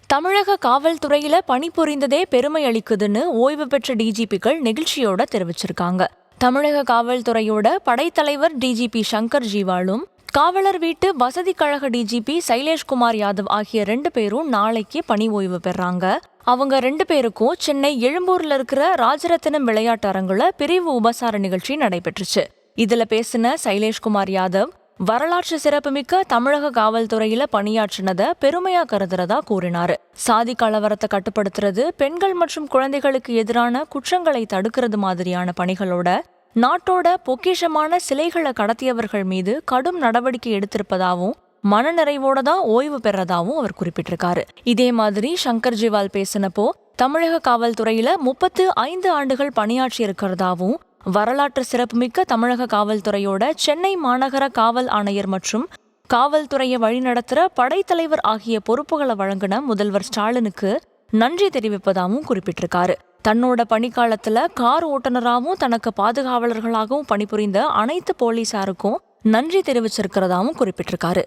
தமிழக காவல்துறையில பணிபுரிந்ததே பெருமை அளிக்குதுன்னு ஓய்வு பெற்ற டிஜிபிகள் நெகிழ்ச்சியோட தெரிவிச்சிருக்காங்க. தமிழக காவல்துறையோட படைத்தலைவர் டிஜிபி சங்கர் ஜிவாலும், காவலர் வீட்டு வசதி கழக டிஜிபி சைலேஷ்குமார் யாதவ் ஆகிய 2 பேரும் நாளைக்கு பணி ஓய்வு பெறாங்க. அவங்க 2 பேருக்கும் சென்னை எழும்பூர்ல இருக்கிற ராஜரத்தினம் விளையாட்டு அரங்குல பிரிவு உபசார நிகழ்ச்சி நடைபெற்றுச்சு. இதுல பேசின சைலேஷ்குமார் யாதவ், வரலாற்று சிறப்புமிக்க தமிழக காவல்துறையில பணியாற்றினத பெருமையா கருதுறதா கூறினாரு. சாதி கலவரத்தை கட்டுப்படுத்துறது, பெண்கள் மற்றும் குழந்தைகளுக்கு எதிரான குற்றங்களை தடுக்கிறது மாதிரியான பணிகளோட நாட்டோட பொக்கிஷமான சிலைகளை கடத்தியவர்கள் மீது கடும் நடவடிக்கை எடுத்திருப்பதாகவும் மனநிறைவோட தான் ஓய்வு பெறதாவும் அவர் குறிப்பிட்டிருக்காரு. இதே மாதிரி சங்கர் ஜிவால் பேசினப்போ, தமிழக காவல்துறையில 35 ஆண்டுகள் பணியாற்றி இருக்கிறதாவும், வரலாற்று சிறப்புமிக்க தமிழக காவல்துறையோட சென்னை மாநகர காவல் ஆணையர் மற்றும் காவல்துறையை வழிநடத்துற படைத்தலைவர் ஆகிய பொறுப்புகளை வழங்கின முதல்வர் ஸ்டாலினுக்கு நன்றி தெரிவிப்பதாகவும் குறிப்பிட்டிருக்காரு. தன்னோட பணிக்காலத்துல கார் ஓட்டுநராகவும் தனக்கு பாதுகாவலர்களாகவும் பணிபுரிந்த அனைத்து போலீசாருக்கும் நன்றி தெரிவிச்சிருக்கிறதாவும் குறிப்பிட்டிருக்காரு.